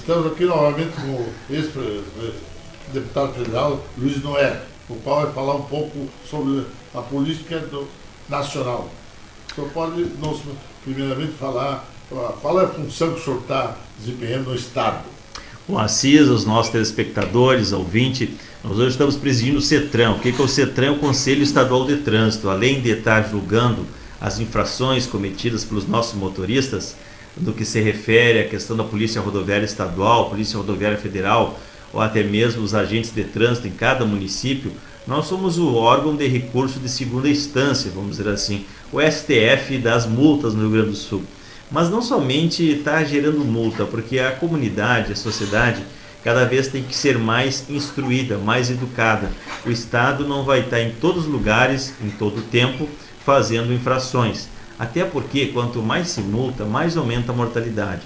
Estamos aqui novamente com o ex-deputado federal Luiz Noé, o qual vai falar um pouco sobre a política nacional. O senhor pode nos, primeiramente, falar qual é a função que o senhor está desempenhando no Estado? Bom, Assis, os nossos telespectadores, ouvintes, nós hoje estamos presidindo o CETRAN. O que é o CETRAN? É o Conselho Estadual de Trânsito. Além de estar julgando as infrações cometidas pelos nossos motoristas, no que se refere à questão da Polícia Rodoviária Estadual, Polícia Rodoviária Federal, ou até mesmo os agentes de trânsito em cada município, nós somos o órgão de recurso de segunda instância, vamos dizer assim, o STF das multas no Rio Grande do Sul. Mas não somente está gerando multa, porque a comunidade, a sociedade, cada vez tem que ser mais instruída, mais educada. O Estado não vai estar em todos os lugares, em todo o tempo, fazendo infrações. Até porque quanto mais se multa, mais aumenta a mortalidade.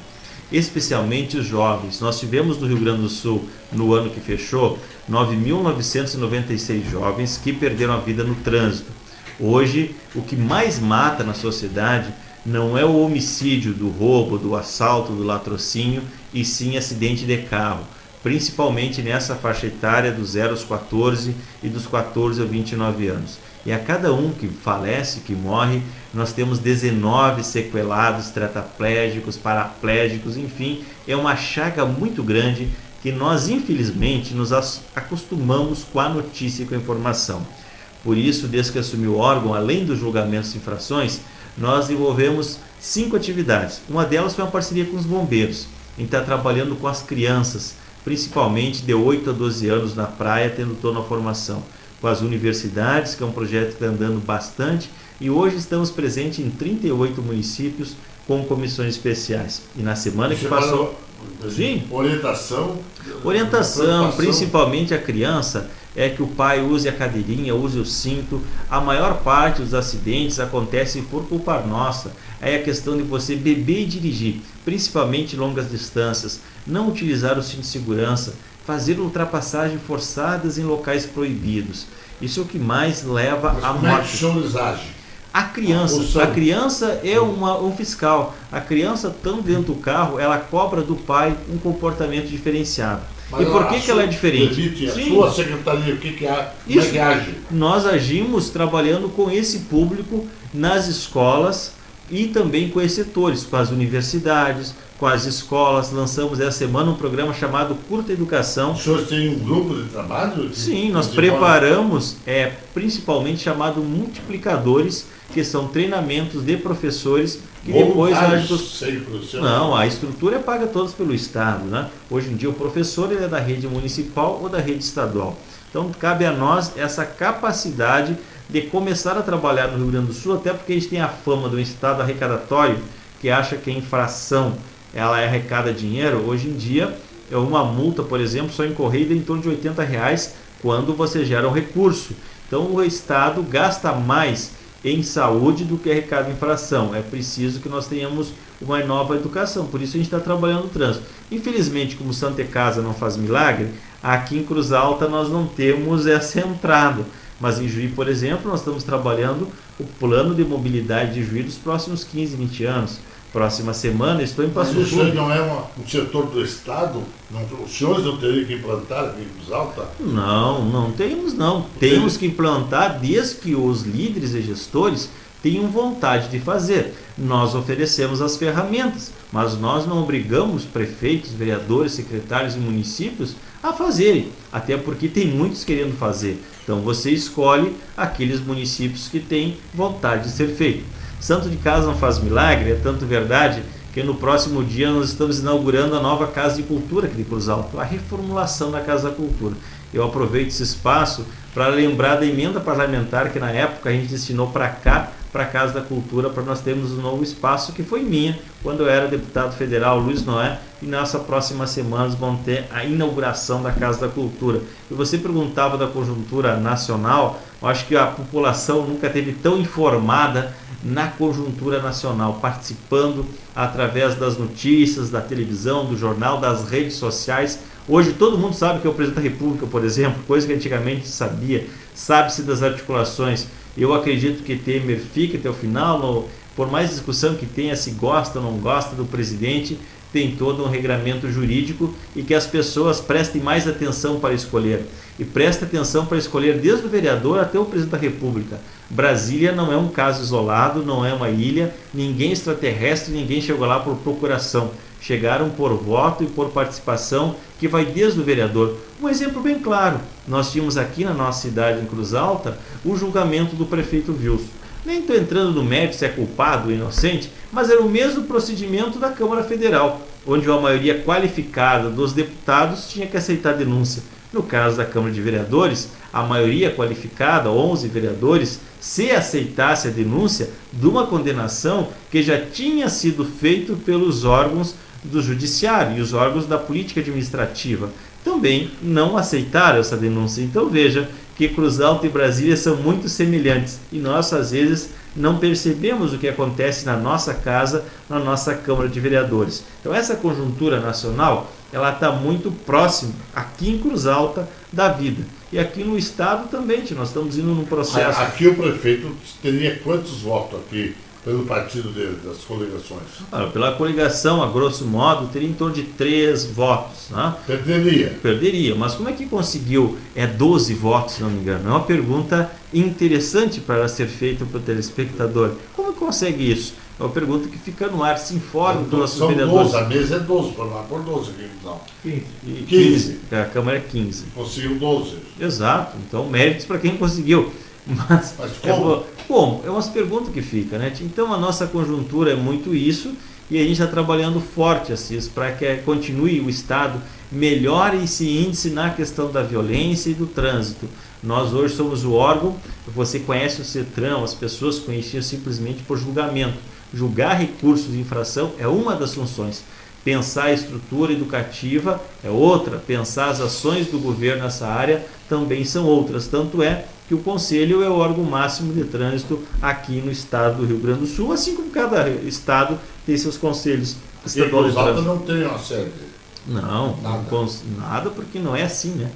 Especialmente os jovens. Nós tivemos no Rio Grande do Sul, no ano que fechou, 9.996 jovens que perderam a vida no trânsito. Hoje, o que mais mata na sociedade não é o homicídio, do roubo, do assalto, do latrocínio, e sim acidente de carro, principalmente nessa faixa etária dos 0 aos 14 e dos 14 aos 29 anos. E a cada um que falece, que morre, nós temos 19 sequelados, tetraplégicos, paraplégicos, enfim, é uma chaga muito grande que nós, infelizmente, nos acostumamos com a notícia e com a informação. Por isso, desde que assumiu o órgão, além dos julgamentos de infrações, nós desenvolvemos 5 atividades. Uma delas foi uma parceria com os bombeiros. A gente está trabalhando com as crianças, principalmente de 8 a 12 anos na praia, tendo toda a formação. Com as universidades, que é um projeto que está andando bastante, e hoje estamos presentes em 38 municípios com comissões especiais. E na semana que passou... Sim. Orientação, principalmente a criança, é que o pai use a cadeirinha, use o cinto. A maior parte dos acidentes acontecem por culpa nossa. É a questão de você beber e dirigir, principalmente longas distâncias, não utilizar o cinto de segurança, fazer ultrapassagens forçadas em locais proibidos. Isso é o que mais leva à morte. Como é que o senhor age? A criança é um fiscal. A criança, estando dentro do carro, ela cobra do pai um comportamento diferenciado. Mas e por que ela é diferente? A sua secretaria, como é que age? Nós agimos trabalhando com esse público nas escolas e também com esses setores, com as universidades, com as escolas. Lançamos essa semana um programa chamado Curta Educação. Os senhores têm um grupo de trabalho? Sim, nós preparamos, principalmente chamado multiplicadores, que são treinamentos de professores que depois... Não, a estrutura é paga todos pelo Estado, né? Hoje em dia o professor ele é da rede municipal ou da rede estadual. Então cabe a nós essa capacidade de começar a trabalhar no Rio Grande do Sul, até porque a gente tem a fama do Estado arrecadatório, que acha que a infração ela arrecada dinheiro. Hoje em dia, uma multa, por exemplo, só em corrida em torno de R$80 quando você gera um recurso. Então o Estado gasta mais em saúde do que arrecada infração. É preciso que nós tenhamos uma nova educação, por isso a gente está trabalhando no trânsito. Infelizmente, como Santa Casa não faz milagre, aqui em Cruz Alta nós não temos essa entrada. Mas em Juí, por exemplo, nós estamos trabalhando o plano de mobilidade de Juí dos próximos 15, 20 anos. Próxima semana estou em Passo Fundo. Isso não é um setor do Estado? Os senhores não teriam que implantar aqui em Cruz Alta? Não temos não. Temos que implantar desde que os líderes e gestores tenham vontade de fazer. Nós oferecemos as ferramentas, mas nós não obrigamos prefeitos, vereadores, secretários e municípios a fazerem, até porque tem muitos querendo fazer. Então você escolhe aqueles municípios que têm vontade de ser feito. Santo de Casa não faz milagre, é tanto verdade que no próximo dia nós estamos inaugurando a nova Casa de Cultura aqui de Cruz Alta, a reformulação da Casa da Cultura. Eu aproveito esse espaço para lembrar da emenda parlamentar que na época a gente destinou para cá, para a Casa da Cultura, para nós termos um novo espaço que foi minha, quando eu era deputado federal, Luiz Noé, e nessa próxima semana vão ter a inauguração da Casa da Cultura. E você perguntava da conjuntura nacional, eu acho que a população nunca esteve tão informada na conjuntura nacional, participando através das notícias, da televisão, do jornal, das redes sociais. Hoje todo mundo sabe que é o presidente da República, por exemplo, coisa que antigamente sabia, sabe-se das articulações. Eu acredito que Temer fique até o final, por mais discussão que tenha, se gosta ou não gosta do presidente, tem todo um regramento jurídico e que as pessoas prestem mais atenção para escolher. E prestem atenção para escolher desde o vereador até o presidente da República. Brasília não é um caso isolado, não é uma ilha, ninguém extraterrestre, ninguém chegou lá por procuração. Chegaram por voto e por participação, que vai desde o vereador. Um exemplo bem claro, nós tínhamos aqui na nossa cidade, em Cruz Alta, o julgamento do prefeito Wilson. Nem estou entrando no mérito se é culpado ou inocente, mas era o mesmo procedimento da Câmara Federal, onde a maioria qualificada dos deputados tinha que aceitar a denúncia. No caso da Câmara de Vereadores, a maioria qualificada, 11 vereadores, se aceitasse a denúncia de uma condenação que já tinha sido feita pelos órgãos do Judiciário e os órgãos da política administrativa, também não aceitaram essa denúncia. Então veja que Cruz Alta e Brasília são muito semelhantes e nós às vezes não percebemos o que acontece na nossa casa, na nossa Câmara de Vereadores. Então essa conjuntura nacional, ela está muito próxima aqui em Cruz Alta da vida. E aqui no estado também, nós estamos indo num processo... Aqui o prefeito teria quantos votos aqui pelo partido dele, das coligações? Pela coligação, a grosso modo, teria em torno de 3 votos. Né? Perderia, mas como é que conseguiu 12 votos, se não me engano? É uma pergunta interessante para ser feita para o telespectador. Como consegue isso? É uma pergunta que fica no ar, se informa dos nossos vereadores. 12, a mesa é 12, por 12 aqui, não. 15. A Câmara é 15. Conseguiu 12. Exato, então méritos para quem conseguiu. Mas como? É umas perguntas que ficam, né? Então a nossa conjuntura é muito isso e a gente está trabalhando forte, Assis, para que continue o Estado, melhore esse índice na questão da violência e do trânsito. Nós hoje somos o órgão, você conhece o CETRAN, as pessoas conheciam simplesmente por julgamento. Julgar recursos de infração é uma das funções. Pensar a estrutura educativa é outra. Pensar as ações do governo nessa área também são outras. Tanto é que o Conselho é o órgão máximo de trânsito aqui no estado do Rio Grande do Sul, assim como cada estado tem seus conselhos estaduais de trânsito. Não tem uma sede? Não, nada, porque não é assim, né?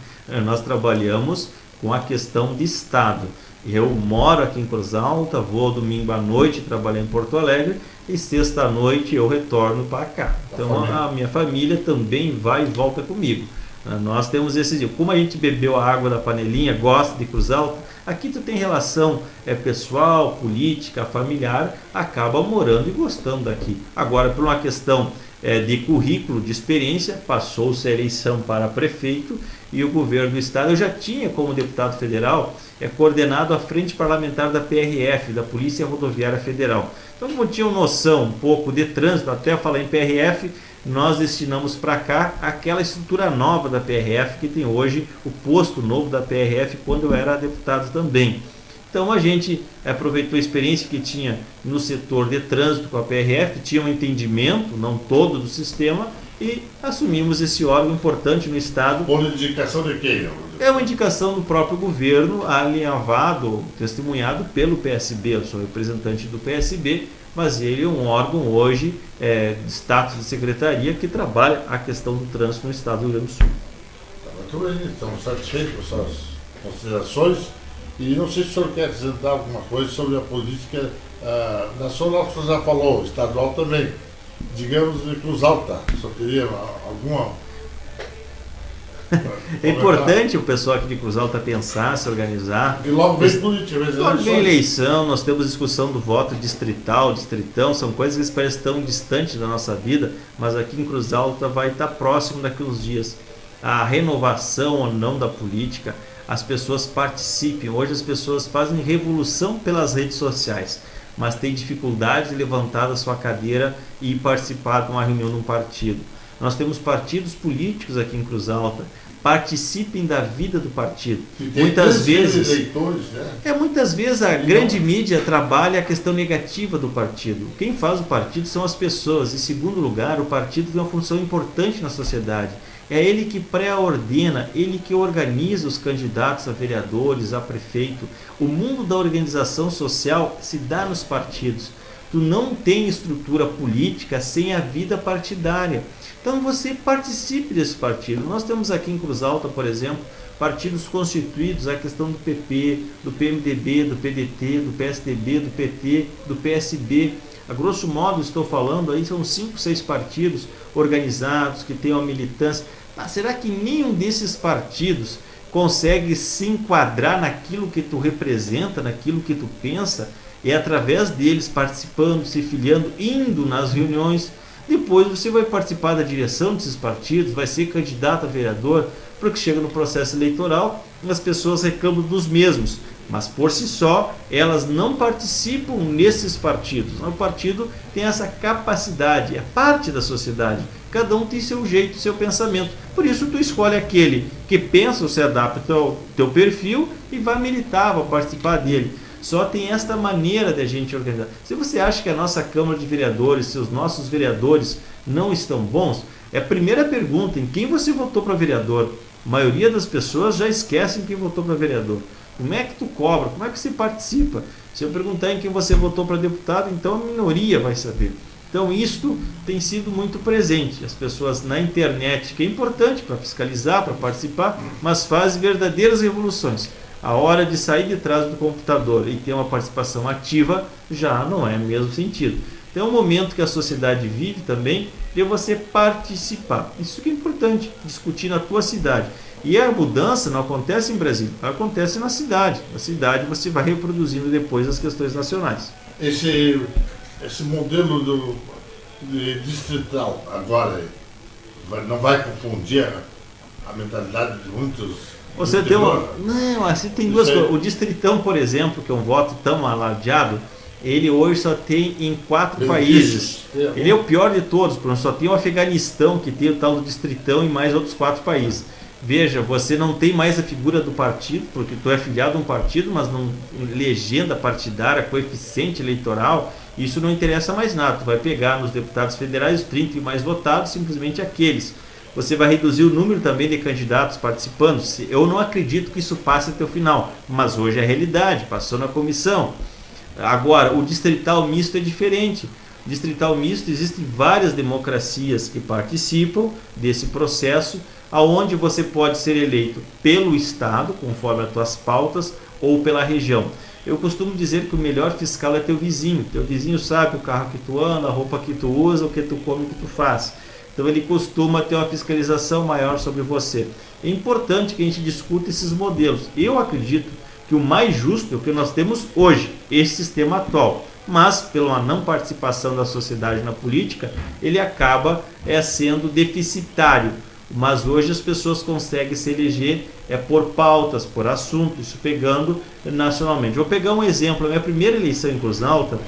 Nós trabalhamos com a questão de estado. Eu moro aqui em Cruz Alta, vou domingo à noite trabalhar em Porto Alegre e sexta à noite eu retorno para cá. Então a minha família também vai e volta comigo. Nós temos esse dia. Como a gente bebeu a água da panelinha, gosta de Cruz Alta, aqui tu tem relação pessoal, política, familiar, acaba morando e gostando daqui. Agora, por uma questão de currículo, de experiência, passou-se a eleição para prefeito e o governo do estado, eu já tinha como deputado federal coordenado a frente parlamentar da PRF, da Polícia Rodoviária Federal. Então, como tinham noção um pouco de trânsito, até falar em PRF, nós destinamos para cá aquela estrutura nova da PRF, que tem hoje o posto novo da PRF, quando eu era deputado também. Então a gente aproveitou a experiência que tinha no setor de trânsito com a PRF, tinha um entendimento, não todo, do sistema, e assumimos esse órgão importante no estado. Por indicação de quem? É uma indicação do próprio governo, alinhavado, testemunhado pelo PSB. Eu sou representante do PSB, mas ele é um órgão hoje de status de secretaria que trabalha a questão do trânsito no estado do Rio Grande do Sul. Muito bem, estamos satisfeitos com suas considerações e não sei se o senhor quer apresentar alguma coisa sobre a política nacional, que o senhor já falou, estadual também. Digamos de Cruz Alta, só teria alguma... É importante o pessoal aqui de Cruz Alta pensar, se organizar. E logo vem política, logo vem eleição, nós temos discussão do voto distrital, distritão, são coisas que parecem tão distantes da nossa vida, mas aqui em Cruz Alta vai estar próximo daqui uns dias. A renovação ou não da política, as pessoas participem. Hoje as pessoas fazem revolução pelas redes sociais, mas têm dificuldade de levantar da sua cadeira e participar de uma reunião de um partido. Nós temos partidos políticos aqui em Cruz Alta. Participem da vida do partido. Muitas vezes, eleitores, né? Muitas vezes a grande mídia trabalha a questão negativa do partido. Quem faz o partido são as pessoas. Em segundo lugar, o partido tem uma função importante na sociedade. É ele que pré-ordena, ele que organiza os candidatos a vereadores, a prefeito. O mundo da organização social se dá nos partidos. Tu não tem estrutura política sem a vida partidária. Então você participe desse partido. Nós temos aqui em Cruz Alta, por exemplo, partidos constituídos, a questão do PP, do PMDB, do PDT, do PSDB, do PT, do PSB. A grosso modo, estou falando aí, são 5, 6 partidos organizados, que têm uma militância. Mas será que nenhum desses partidos consegue se enquadrar naquilo que tu representa, naquilo que tu pensa? É através deles, participando, se filiando, indo nas reuniões. Depois você vai participar da direção desses partidos, vai ser candidato a vereador, porque chega no processo eleitoral, as pessoas reclamam dos mesmos, mas por si só, elas não participam nesses partidos. O partido tem essa capacidade, é parte da sociedade. Cada um tem seu jeito, seu pensamento. Por isso tu escolhe aquele que pensa ou se adapta ao teu perfil e vai militar, vai participar dele. Só tem esta maneira de a gente organizar. Se você acha que a nossa Câmara de Vereadores, se os nossos vereadores não estão bons, é a primeira pergunta: em quem você votou para vereador? A maioria das pessoas já esquecem quem votou para vereador. Como é que tu cobra? Como é que você participa? Se eu perguntar em quem você votou para deputado, então a minoria vai saber. Então isto tem sido muito presente. As pessoas na internet, que é importante para fiscalizar, para participar, mas fazem verdadeiras revoluções. A hora de sair de trás do computador e ter uma participação ativa já não é o mesmo sentido. Então é um momento que a sociedade vive também de você participar. Isso que é importante, discutir na tua cidade. E a mudança não acontece em Brasília, acontece na cidade. Na cidade você vai reproduzindo depois as questões nacionais. Esse modelo de distrital agora não vai confundir a mentalidade de muitos. Você tem não, assim tem duas coisas. O distritão, por exemplo, que é um voto tão alardeado, ele hoje só tem em 4 países. Ele é o pior de todos, porque só tem o Afeganistão, que tem o tal do distritão, e mais outros 4 países. Veja, você não tem mais a figura do partido, porque tu é filiado a um partido, mas não legenda partidária, coeficiente eleitoral, isso não interessa mais nada. Tu vai pegar nos deputados federais os 30 e mais votados, simplesmente aqueles. Você vai reduzir o número também de candidatos participando. Eu não acredito que isso passe até o final, mas hoje é a realidade, passou na comissão. Agora, o distrital misto é diferente. Distrital misto, existem várias democracias que participam desse processo, aonde você pode ser eleito pelo Estado, conforme as tuas pautas, ou pela região. Eu costumo dizer que o melhor fiscal é teu vizinho. Teu vizinho sabe o carro que tu anda, a roupa que tu usa, o que tu come, o que tu faz. Então ele costuma ter uma fiscalização maior sobre você. É importante que a gente discuta esses modelos. Eu acredito que o mais justo é o que nós temos hoje, esse sistema atual. Mas, pela não participação da sociedade na política, ele acaba sendo deficitário. Mas hoje as pessoas conseguem se eleger por pautas, por assuntos, isso pegando nacionalmente. Vou pegar um exemplo. A minha primeira eleição em Cruz Alta,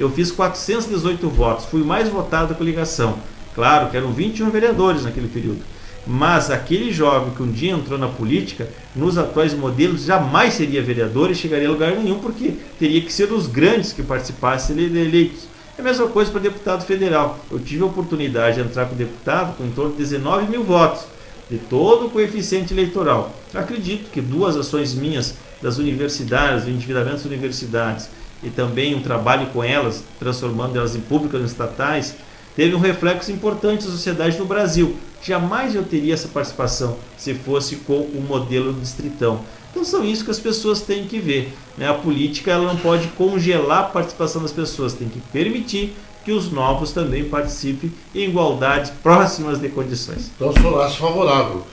eu fiz 418 votos, fui mais votado da coligação. Claro que eram 21 vereadores naquele período. Mas aquele jovem que um dia entrou na política, nos atuais modelos, jamais seria vereador e chegaria a lugar nenhum, porque teria que ser os grandes que participassem eleitos. É a mesma coisa para deputado federal. Eu tive a oportunidade de entrar com deputado com em torno de 19 mil votos, de todo o coeficiente eleitoral. Acredito que 2 ações minhas das universidades, o endividamento das universidades, e também um trabalho com elas, transformando elas em públicas, em estatais, teve um reflexo importante na sociedade no Brasil. Jamais eu teria essa participação se fosse com o modelo distritão. Então são isso que as pessoas têm que ver, né? A política ela não pode congelar a participação das pessoas, tem que permitir que os novos também participem em igualdades próximas de condições. Então o senhor acha favorável?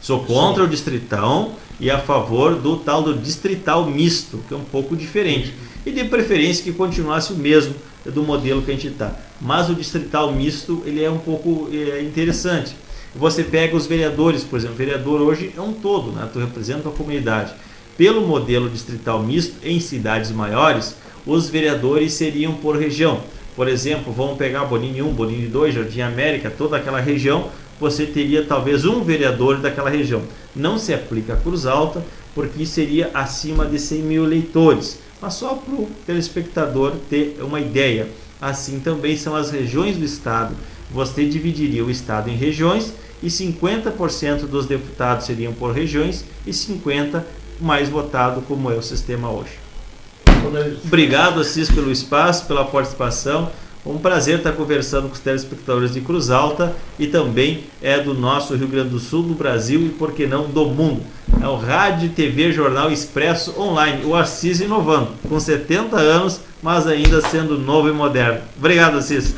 Sou contra o distritão e a favor do tal do distrital misto, que é um pouco diferente. E de preferência que continuasse o mesmo do modelo que a gente está. Mas o distrital misto ele é um pouco interessante. Você pega os vereadores, por exemplo, o vereador hoje é um todo, né? Tu representa a comunidade. Pelo modelo distrital misto, em cidades maiores, os vereadores seriam por região. Por exemplo, vamos pegar Bonini 1, Bonini 2, Jardim América, toda aquela região, você teria talvez um vereador daquela região. Não se aplica a Cruz Alta, porque seria acima de 100 mil eleitores. Mas só para o telespectador ter uma ideia. Assim também são as regiões do Estado. Você dividiria o Estado em regiões e 50% dos deputados seriam por regiões e 50% mais votado, como é o sistema hoje. Obrigado, Assis, pelo espaço, pela participação. Um prazer estar conversando com os telespectadores de Cruz Alta e também do nosso Rio Grande do Sul, do Brasil e, por que não, do mundo. É o Rádio, TV, Jornal Expresso Online. O Assis inovando, com 70 anos, mas ainda sendo novo e moderno. Obrigado, Assis.